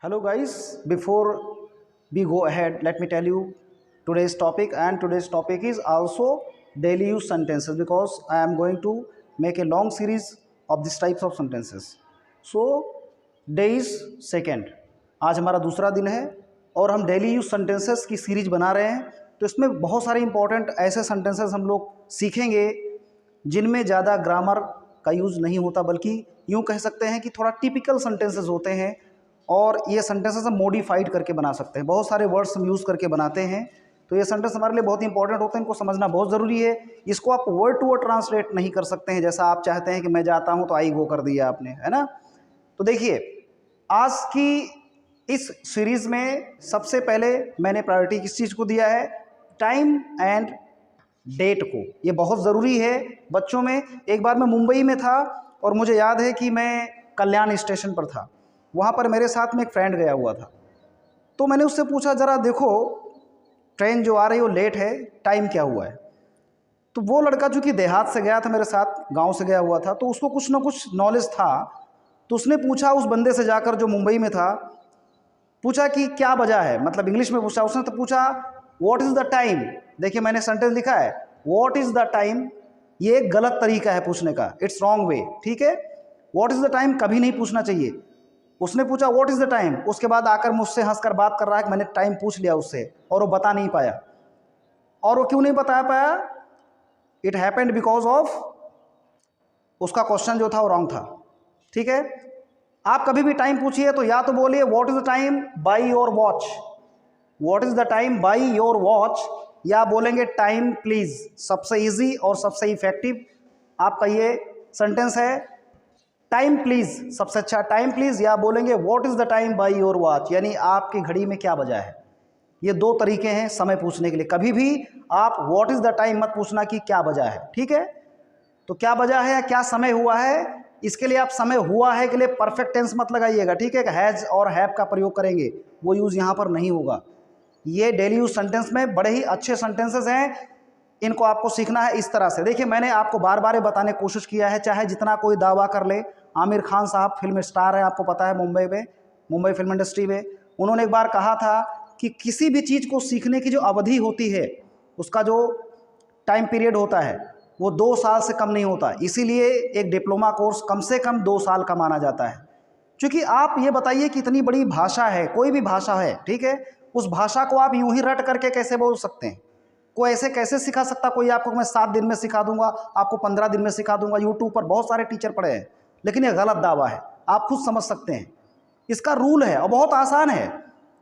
Hello guys, before we go ahead, let me tell you today's topic, and today's topic is also daily use sentences because I am going to make a long series of these types of sentences. So day is second, आज हमारा दूसरा दिन है और हम daily use sentences की series बना रहे हैं। तो इसमें बहुत सारे इंपॉर्टेंट ऐसे सेंटेंसेस हम लोग सीखेंगे जिनमें ज़्यादा ग्रामर का यूज़ नहीं होता, बल्कि यूँ कह सकते हैं कि थोड़ा टिपिकल सेंटेंसेस होते हैं और ये सेंटेंसेस हम मॉडिफाइड करके बना सकते हैं। बहुत सारे वर्ड्स हम यूज़ करके बनाते हैं, तो ये सेंटेंस हमारे लिए बहुत इंपॉर्टेंट होते हैं, इनको समझना बहुत ज़रूरी है। इसको आप वर्ड टू वर्ड ट्रांसलेट नहीं कर सकते हैं, जैसा आप चाहते हैं कि मैं जाता हूँ तो आई गो कर दिया आपने, है ना। तो देखिए, आज की इस सीरीज़ में सबसे पहले मैंने प्रायोरिटी किस चीज़ को दिया है? टाइम एंड डेट को। ये बहुत ज़रूरी है बच्चों में। एक बार मैं मुंबई में था और मुझे याद है कि मैं कल्याण स्टेशन पर था। वहाँ पर मेरे साथ में एक फ्रेंड गया हुआ था, तो मैंने उससे पूछा, ज़रा देखो ट्रेन जो आ रही है वो लेट है, टाइम क्या हुआ है। तो वो लड़का चूँकि देहात से गया था, मेरे साथ गांव से गया हुआ था, तो उसको कुछ ना कुछ नॉलेज था। तो उसने पूछा उस बंदे से जाकर जो मुंबई में था, पूछा कि क्या वजह है, मतलब इंग्लिश में पूछा उसने। तो पूछा व्हाट इज़ द टाइम। देखिए मैंने सेंटेंस लिखा है व्हाट इज़ द टाइम। ये एक गलत तरीका है पूछने का, इट्स रॉन्ग वे, ठीक है। व्हाट इज़ द टाइम कभी नहीं पूछना चाहिए। उसने पूछा व्हाट इज़ द टाइम, उसके बाद आकर मुझसे हंसकर बात कर रहा है कि मैंने टाइम पूछ लिया उससे और वो बता नहीं पाया। और वो क्यों नहीं बता पाया? इट हैपेंड बिकॉज ऑफ उसका क्वेश्चन जो था वो रॉन्ग था, ठीक है। आप कभी भी टाइम पूछिए तो या तो बोलिए what is the time by your watch, what is the time by your watch, या बोलेंगे टाइम प्लीज़। सबसे इजी और सबसे इफेक्टिव आपका ये सेंटेंस है, टाइम प्लीज़ सबसे अच्छा, टाइम प्लीज़। या बोलेंगे what is the time by your watch, यानी आपकी घड़ी में क्या बजा है। ये दो तरीके हैं समय पूछने के लिए। कभी भी आप व्हाट इज़ द टाइम मत पूछना कि क्या बजा है, ठीक है। तो क्या बजा है या क्या समय हुआ है, इसके लिए आप समय हुआ है के लिए परफेक्ट टेंस मत लगाइएगा, ठीक है। हैज़ और हैव का प्रयोग करेंगे, वो यूज़ यहाँ पर नहीं होगा। ये डेली यूज सेंटेंस में बड़े ही अच्छे सेंटेंसेस हैं, इनको आपको सीखना है इस तरह से। देखिए मैंने आपको बार बार बताने की कोशिश किया है, चाहे जितना कोई दावा कर ले। आमिर खान साहब फिल्म स्टार है, आपको पता है, मुंबई में, मुंबई फिल्म इंडस्ट्री में। उन्होंने एक बार कहा था कि किसी भी चीज़ को सीखने की जो अवधि होती है, उसका जो टाइम पीरियड होता है वो 2 साल से कम नहीं होता। इसीलिए एक डिप्लोमा कोर्स कम से कम 2 साल का माना जाता है। क्योंकि आप ये बताइए कि इतनी बड़ी भाषा है, कोई भी भाषा है, ठीक है, उस भाषा को आप यूं ही रट करके कैसे बोल सकते हैं? कोई ऐसे कैसे सिखा सकता कोई आपको? मैं 7 दिन में सिखा दूंगा, आपको 15 दिन में सिखा दूंगा। यूट्यूब पर बहुत सारे टीचर पड़े हैं, लेकिन ये गलत दावा है, आप खुद समझ सकते हैं। इसका रूल है और बहुत आसान है,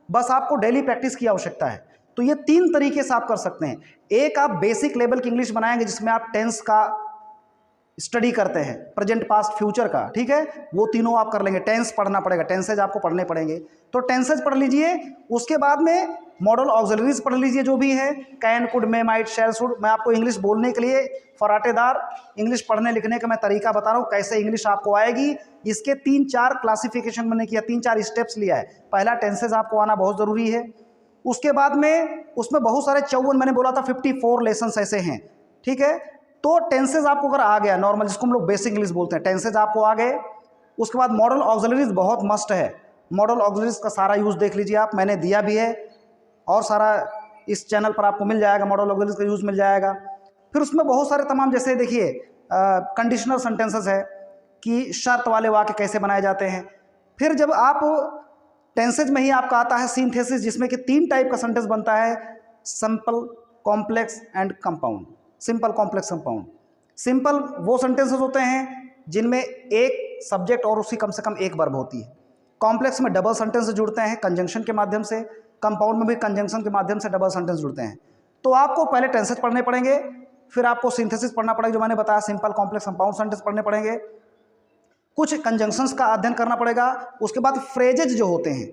बस आपको डेली प्रैक्टिस की आवश्यकता है। तो ये 3 तरीके से आप कर सकते हैं। एक, आप बेसिक लेवल की इंग्लिश बनाएंगे जिसमें आप टेंस का स्टडी करते हैं, प्रेजेंट पास्ट फ्यूचर का, ठीक है, वो तीनों आप कर लेंगे। टेंस पढ़ना पड़ेगा, टेंसेज आपको पढ़ने पड़ेंगे, तो टेंसेज पढ़ लीजिए। उसके बाद में मॉडल ऑक्सिलरीज पढ़ लीजिए, जो भी है, can, could, may, might, shall, should. मैं आपको इंग्लिश बोलने के लिए फराटेदार इंग्लिश पढ़ने लिखने का मैं तरीका बता रहा हूँ, कैसे इंग्लिश आपको आएगी। इसके 3-4 क्लासिफिकेशन मैंने किया, 3-4 स्टेप्स लिया है। पहला, टेंसेज आपको आना बहुत ज़रूरी है। उसके बाद में उसमें बहुत सारे 54, मैंने बोला था 54 लेसन्स ऐसे हैं, ठीक है। तो टेंसेज आपको अगर आ गया, नॉर्मल जिसको हम लोग बेसिक इंग्लिश बोलते हैं, टेंसेज आपको आ गए। उसके बाद मॉडल ऑक्सिलरीज बहुत मस्ट है, मॉडल ऑक्सिलरीज का सारा यूज़ देख लीजिए आप, मैंने दिया भी है और सारा इस चैनल पर आपको मिल जाएगा, मॉडल ऑक्सिलरीज का यूज़ मिल जाएगा। फिर उसमें बहुत सारे तमाम, जैसे देखिए कंडीशनल सेंटेंसेस है कि शर्त वाले वाक्य कैसे बनाए जाते हैं। फिर जब आप टेंसेज में ही आपका आता है सिंथेसिस, जिसमें कि 3 टाइप का सेंटेंस बनता है, simple, complex and compound. Simple, complex, compound. Simple वो सेंटेंसेस होते हैं जिनमें एक सब्जेक्ट और उसकी कम से कम एक वर्ब होती है। कॉम्प्लेक्स में डबल सेंटेंस जुड़ते हैं कंजंक्शन के माध्यम से, कंपाउंड में भी कंजंक्शन के माध्यम से डबल सेंटेंस जुड़ते हैं। तो आपको पहले टेंसेज पढ़ने पड़ेंगे, फिर आपको सिंथेसिस पढ़ना पड़ेगा, जो मैंने बताया, सिंपल, कॉम्प्लेक्स, कंपाउंड सेंटेंस पढ़ने पड़ेंगे। कुछ कंजंक्शंस का अध्ययन करना पड़ेगा। उसके बाद फ्रेजेज जो होते हैं,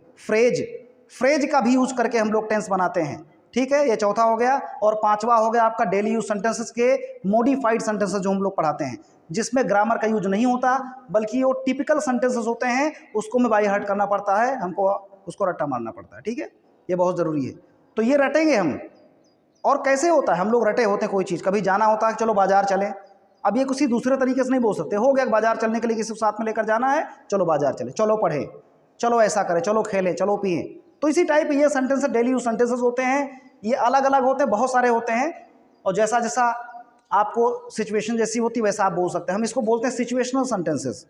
फ्रेज का भी यूज करके हम लोग टेंस बनाते हैं, ठीक है। ये चौथा हो गया। और 5वां हो गया आपका डेली यूज सेंटेंसेस के मॉडिफाइड सेंटेंसेस, जो हम लोग पढ़ाते हैं, जिसमें ग्रामर का यूज नहीं होता, बल्कि वो टिपिकल सेंटेंसेस होते हैं, उसको में बाई हार्ट करना पड़ता है हमको, उसको रट्टा मारना पड़ता है, ठीक है। ये बहुत ज़रूरी है। तो ये रटेंगे हम। और कैसे होता है, हम लोग रटे होते हैं कोई चीज़, कभी जाना होता है चलो बाजार चलें, अब ये किसी दूसरे तरीके से नहीं बोल सकते। हो गया बाजार चलने के लिए किसी को साथ में लेकर जाना है, चलो बाजार चले, चलो पढ़े, चलो ऐसा करें, चलो खेलें, चलो पिए। तो इसी टाइप ये सेंटेंसेस डेली यूज सेंटेंसेस होते हैं। ये अलग अलग होते हैं, बहुत सारे होते हैं, और जैसा जैसा आपको सिचुएशन जैसी होती वैसा आप बोल सकते हैं। हम इसको बोलते हैं सिचुएशनल सेंटेंसेस,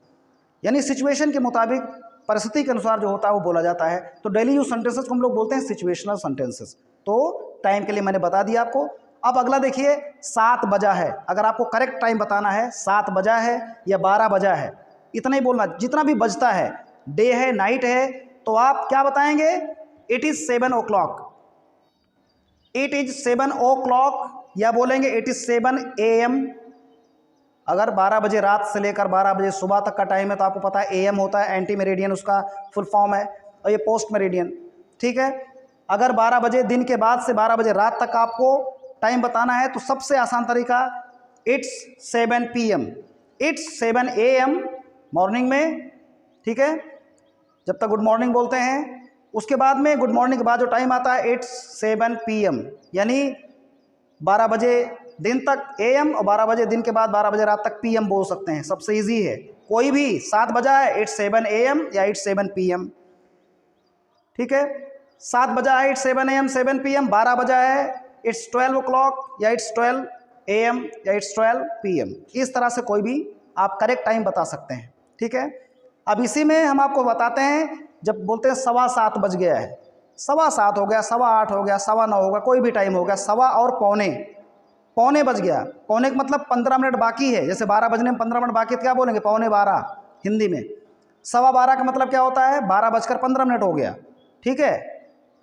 यानी सिचुएशन के मुताबिक, परिस्थिति के अनुसार जो होता है वो बोला जाता है। तो डेली यूज सेंटेंसेस को हम लोग बोलते हैं सिचुएशनल सेंटेंसेस। तो टाइम के लिए मैंने बता दिया आपको। अब अगला देखिए, 7 बजा है। अगर आपको करेक्ट टाइम बताना है, 7 बजा है या 12 बजा है, इतना ही बोलना। जितना भी बजता है, डे है, नाइट है, तो आप क्या बताएंगे? It is 7 o'clock, it is 7 o'clock, या बोलेंगे इट इज 7 AM। अगर 12 बजे रात से लेकर 12 बजे सुबह तक का टाइम है तो आपको पता है AM होता है, एंटी मेरिडियन उसका फुल फॉर्म है, और ये पोस्ट मेरिडियन, ठीक है। अगर 12 बजे दिन के बाद से 12 बजे रात तक आपको टाइम बताना है तो सबसे आसान तरीका, it's 7 PM, it's 7 AM morning में, ठीक है, जब तक गुड मॉर्निंग बोलते हैं। उसके बाद में गुड मॉर्निंग के बाद जो टाइम आता है, इट्स 7 PM, यानी 12 बजे दिन तक AM और 12 बजे दिन के बाद 12 बजे रात तक PM बोल सकते हैं। सबसे इजी है, कोई भी 7 बजा है, इट्स 7 AM या इट्स 7 PM, ठीक है। 7 बजा है, इट्स 7 AM 7 PM। 12 बजा है, इट्स 12 o'clock या इट्स 12 AM या इट्स 12 PM। इस तरह से कोई भी आप करेक्ट टाइम बता सकते हैं, ठीक है। अब इसी में हम आपको बताते हैं, जब बोलते हैं 7:15 बज गया है, 7:15 हो गया, 8:15 हो गया, 9:15 हो गया, कोई भी टाइम हो गया, 7 और पौने, पौने बज गया। पौने का मतलब 15 मिनट बाकी है। जैसे 12 बजने में 15 मिनट बाकी है तो क्या बोलेंगे? 11:15 हिंदी में। 12:15 का मतलब क्या होता है? 12:15 हो गया, ठीक है।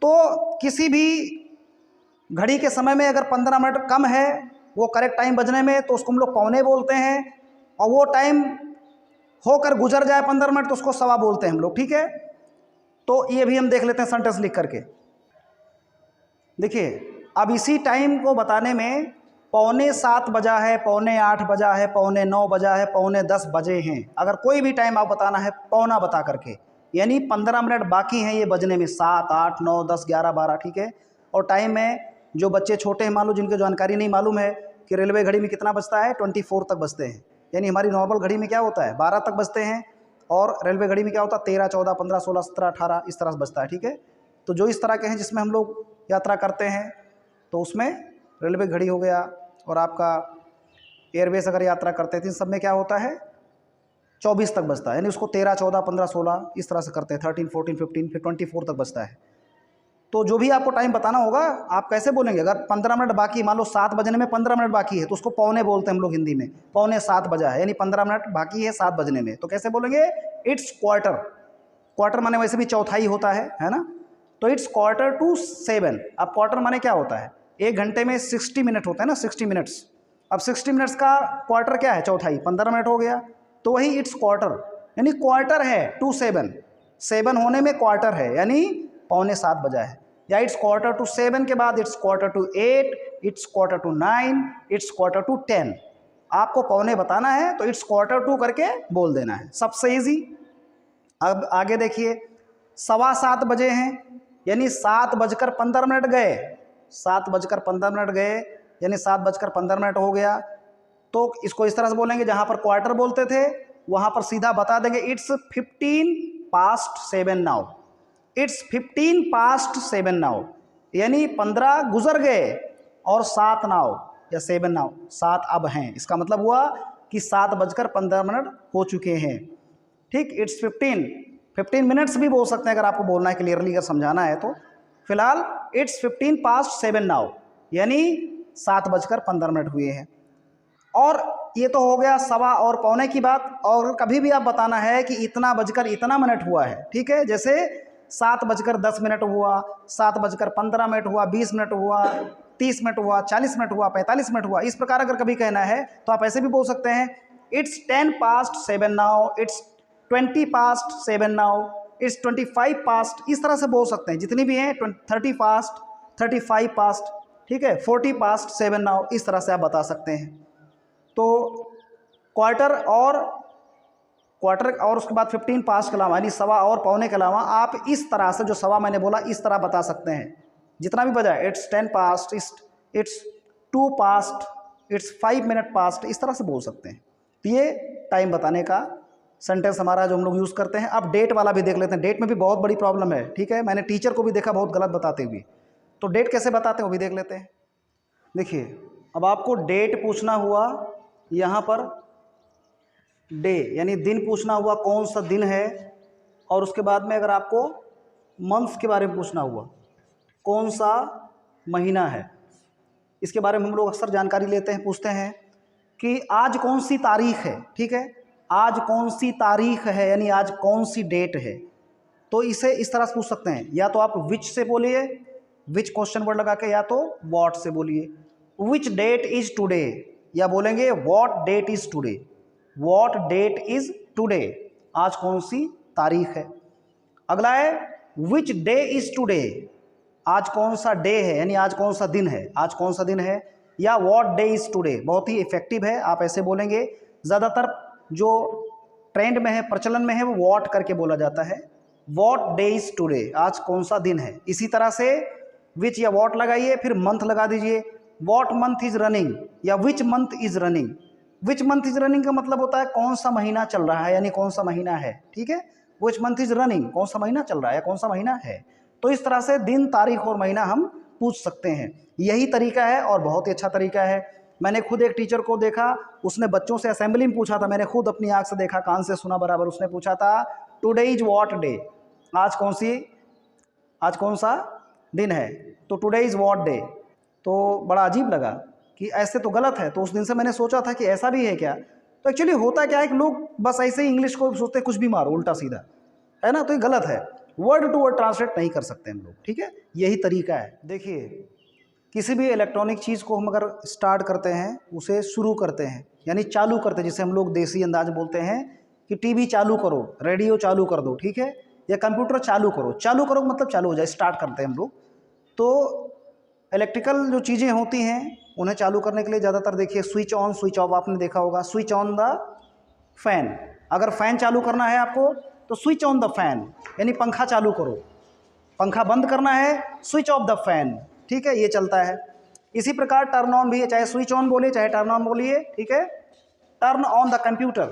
तो किसी भी घड़ी के समय में अगर 15 मिनट कम है वो करेक्ट टाइम बजने में, तो उसको हम लोग पौने बोलते हैं, और वो टाइम होकर गुजर जाए 15 मिनट तो उसको सवा बोलते हैं हम लोग, ठीक है। तो ये भी हम देख लेते हैं सेंटेंस लिख करके। देखिए, अब इसी टाइम को बताने में 7:15 बजा है, 7:45 बजा है, 9:15 बजा है, 9:45 बजे हैं। अगर कोई भी टाइम आप बताना है पौना बता करके, यानी 15 मिनट बाकी हैं ये बजने में, 7, 8, 9, 10, 11, 12, ठीक है। और टाइम में जो बच्चे छोटे हैं, मान लो जिनको जानकारी नहीं मालूम है कि रेलवे घड़ी में कितना बजता है, 24 तक बजते हैं। यानी हमारी नॉर्मल घड़ी में क्या होता है, 12 तक बजते हैं, और रेलवे घड़ी में क्या होता है, 13, 14, 15, 16, 17, 18 इस तरह से बजता है, ठीक है। तो जो इस तरह के हैं जिसमें हम लोग यात्रा करते हैं, तो उसमें रेलवे घड़ी हो गया, और आपका एयरवेज अगर यात्रा करते हैं तो इन सब में क्या होता है, 24 तक बजता है। यानी उसको 13, 14, 15, 16 इस तरह से करते हैं, 13, 14, 15, फिर 24 तक बजता है। तो जो भी आपको टाइम बताना होगा आप कैसे बोलेंगे? अगर 15 मिनट बाकी, मान लो 7 बजने में 15 मिनट बाकी है, तो उसको पौने बोलते हैं हम लोग हिंदी में। 6:45 बजा है, यानी 15 मिनट बाकी है 7 बजने में, तो कैसे बोलेंगे? It's quarter. क्वार्टर माने वैसे भी चौथाई होता है ना। तो इट्स 7:15। अब क्वार्टर माने क्या होता है? 1 घंटे में 60 मिनट होता है ना, 60 मिनट्स। अब 60 मिनट्स का क्वार्टर क्या है? चौथाई, 15 मिनट हो गया, तो वही इट्स क्वार्टर, यानी क्वार्टर है टू 7, 7 होने में क्वार्टर है, यानी 6:45 बजा है। या इट्स 7:15 के बाद इट्स 8:45, इट्स 9:15, इट्स 10:15। आपको पौने बताना है तो इट्स 2:15 करके बोल देना है, सबसे इजी। अब आगे देखिए, 7:15 बजे हैं, यानी 7:15 गए, 7:15 गए, यानी 7:15 हो गया। तो इसको इस तरह से बोलेंगे, जहाँ पर क्वार्टर बोलते थे वहाँ पर सीधा बता देंगे इट्स 15:07 नाउ, इट्स 15:07 नाउ, यानी 15 गुजर गए और 7 नाउ या 7 नाउ, 7 अब हैं। इसका मतलब हुआ कि 7:15 हो चुके हैं, ठीक। इट्स 15 मिनट्स भी बोल सकते हैं अगर आपको बोलना है क्लियरली, अगर समझाना है तो। फिलहाल इट्स 15:07 नाउ, यानी 7:15 हुए हैं। और ये तो हो गया सवा और पौने की बात। और कभी भी आप बताना है कि इतना बजकर इतना मिनट हुआ है, ठीक है, जैसे 7:10 हुआ, 7:15 हुआ, 20 मिनट हुआ, 30 मिनट हुआ, 40 मिनट हुआ, 45 मिनट हुआ, इस प्रकार अगर कभी कहना है तो आप ऐसे भी बोल सकते हैं, it's 10:07 now, it's 20:07 now, it's 25 past, इस तरह से बोल सकते हैं। जितनी भी हैं 30 पास्ट, 35 पास्ट, ठीक है, 40:07 नाउ, इस तरह से आप बता सकते हैं। तो क्वार्टर और उसके बाद 15 पास्ट के अलावा, यानी सवा और पौने के अलावा आप इस तरह से, जो सवा मैंने बोला, इस तरह बता सकते हैं। जितना भी बजा, it's 10 past, it's 2 past, it's 5 minute past, इस तरह से बोल सकते हैं। तो ये टाइम बताने का सेंटेंस हमारा जो हम लोग यूज़ करते हैं। अब डेट वाला भी देख लेते हैं। डेट में भी बहुत बड़ी प्रॉब्लम है, ठीक है। मैंने टीचर को भी देखा बहुत गलत बताते हुए, तो डेट कैसे बताते हैं वो भी देख लेते हैं। देखिए, अब आपको डेट पूछना हुआ, यहाँ पर डे यानी दिन पूछना हुआ, कौन सा दिन है, और उसके बाद में अगर आपको मंथ के बारे में पूछना हुआ, कौन सा महीना है, इसके बारे में हम लोग अक्सर जानकारी लेते हैं, पूछते हैं कि आज कौन सी तारीख है, ठीक है, आज कौन सी तारीख है, यानी आज कौन सी डेट है। तो इसे इस तरह से पूछ सकते हैं, या तो आप विच से बोलिए, विच क्वेश्चन वर्ड लगा के, या तो व्हाट से बोलिए। विच डेट इज टुडे, या बोलेंगे what date is today, what date is today, आज कौन सी तारीख है। अगला है विच डे इज टुडे, आज कौन सा डे है, यानी आज कौन सा दिन है, आज कौन सा दिन है। या व्हाट डे इज टुडे, बहुत ही इफेक्टिव है, आप ऐसे बोलेंगे। ज़्यादातर जो ट्रेंड में है, प्रचलन में है, वो व्हाट करके बोला जाता है, व्हाट डे इज टुडे, आज कौन सा दिन है। इसी तरह से विच या व्हाट लगाइए, फिर मंथ लगा दीजिए, व्हाट मंथ इज रनिंग, या which month is running. Which month is running का मतलब होता है कौन सा महीना चल रहा है, यानी कौन सा महीना है, ठीक है। विच मंथ इज रनिंग, कौन सा महीना चल रहा है या कौन सा महीना है। तो इस तरह से दिन, तारीख और महीना हम पूछ सकते हैं। यही तरीका है और बहुत ही अच्छा तरीका है। मैंने खुद एक टीचर को देखा, उसने बच्चों से असेंबली में पूछा था, मैंने खुद अपनी आंख से देखा, कान से सुना बराबर। उसने पूछा था टुडे इज व्हाट डे, आज कौन सा दिन है, तो टुडे इज व्हाट डे। तो बड़ा अजीब लगा कि ऐसे तो गलत है। तो उस दिन से मैंने सोचा था कि ऐसा भी है क्या। तो एक्चुअली होता क्या है कि लोग बस ऐसे ही इंग्लिश को सोचते कुछ भी मारो उल्टा सीधा, है ना, तो ये गलत है। वर्ड टू वर्ड ट्रांसलेट नहीं कर सकते हम लोग, ठीक है। यही तरीका है। देखिए, किसी भी इलेक्ट्रॉनिक चीज़ को हम अगर स्टार्ट करते हैं, उसे शुरू करते हैं, यानी चालू करते हैं, जिसे हम लोग देसी अंदाज में बोलते हैं कि टीवी चालू करो, रेडियो चालू कर दो, ठीक है, या कंप्यूटर चालू करो। चालू करो मतलब चालू हो जाए, स्टार्ट करते हैं हम लोग। तो इलेक्ट्रिकल जो चीज़ें होती हैं, उन्हें चालू करने के लिए ज़्यादातर देखिए स्विच ऑन स्विच ऑफ आपने देखा होगा। स्विच ऑन द फैन, अगर फैन चालू करना है आपको तो स्विच ऑन द फैन, यानी पंखा चालू करो। पंखा बंद करना है, स्विच ऑफ द फैन, ठीक है, ये चलता है। इसी प्रकार टर्न ऑन भी है, चाहे स्विच ऑन बोलिए चाहे टर्न ऑन बोलिए, ठीक है। Turn on the computer,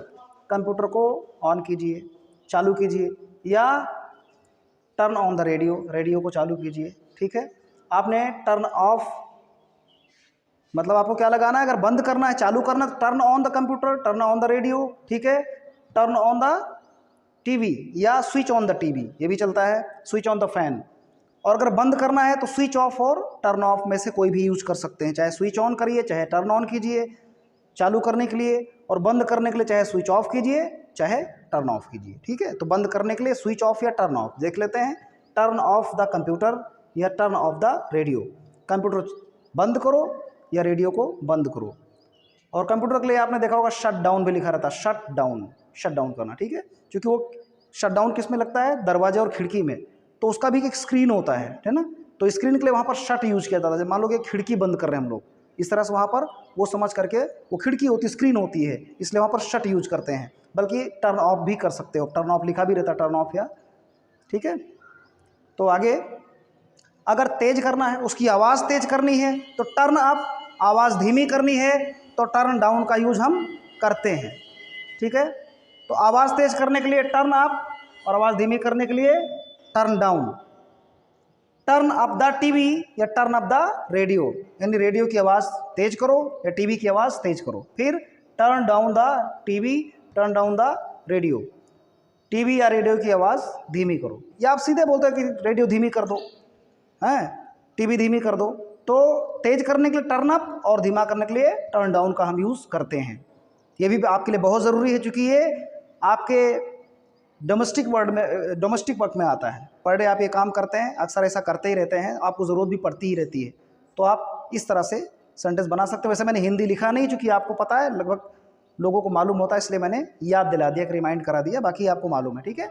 computer को ऑन कीजिए, चालू कीजिए। या turn on the radio, radio को चालू कीजिए, ठीक है। आपने टर्न ऑफ मतलब आपको क्या लगाना है, अगर बंद करना है, चालू करना, turn on the computer, turn on the radio, ठीक है। टर्न ऑन द टीवी या स्विच ऑन द टीवी, ये भी चलता है, स्विच ऑन द फैन। और अगर बंद करना है तो स्विच ऑफ और टर्न ऑफ में से कोई भी यूज कर सकते हैं, चाहे स्विच ऑन करिए चाहे टर्न ऑन कीजिए चालू करने के लिए, और बंद करने के लिए चाहे स्विच ऑफ कीजिए चाहे टर्न ऑफ कीजिए, ठीक है। तो बंद करने के लिए स्विच ऑफ या टर्न ऑफ देख लेते हैं। टर्न ऑफ द कंप्यूटर या turn off the radio, computer बंद करो या रेडियो को बंद करो। और कंप्यूटर के लिए आपने देखा होगा शट डाउन भी लिखा रहता है, शट डाउन करना, ठीक है, क्योंकि वो शट डाउन किस में लगता है, दरवाजे और खिड़की में, तो उसका भी एक स्क्रीन होता है ना। तो स्क्रीन के लिए वहाँ पर शट यूज किया जाता है। मान लो कि खिड़की बंद कर रहे हैं हम लोग, इस तरह से वहाँ पर वो समझ करके, वो खिड़की होती स्क्रीन होती है, इसलिए वहाँ पर शट यूज करते हैं। बल्कि टर्न ऑफ भी कर सकते हो, टर्न ऑफ लिखा भी रहता है, टर्न ऑफ या, ठीक है। तो आगे अगर तेज करना है, उसकी आवाज़ तेज करनी है तो टर्न अप, आवाज़ धीमी करनी है तो टर्न डाउन का यूज हम करते हैं, ठीक है। तो आवाज़ तेज करने के लिए टर्न अप और आवाज़ धीमी करने के लिए turn down. Turn up the TV या टर्न अप द रेडियो, यानी रेडियो की आवाज़ तेज करो या टीवी की आवाज़ तेज करो। फिर turn down the TV, turn down the radio, TV या रेडियो की आवाज़ धीमी करो। या आप सीधे बोलते हो कि रेडियो धीमी कर दो, हैं, टीवी धीमी कर दो। तो तेज करने के लिए टर्न अप और धीमा करने के लिए टर्न डाउन का हम यूज़ करते हैं। ये भी आपके लिए बहुत ज़रूरी है, क्योंकि ये आपके डोमेस्टिक वर्क में आता है। पर डे आप ये काम करते हैं, अक्सर ऐसा करते ही रहते हैं, आपको ज़रूरत भी पड़ती ही रहती है। तो आप इस तरह से सेंटेंस बना सकते हो। वैसे मैंने हिंदी लिखा नहीं, क्योंकि आपको पता है, लगभग लोगों को मालूम होता है, इसलिए मैंने याद दिला दिया, रिमाइंड करा दिया, बाकी आपको मालूम है, ठीक है।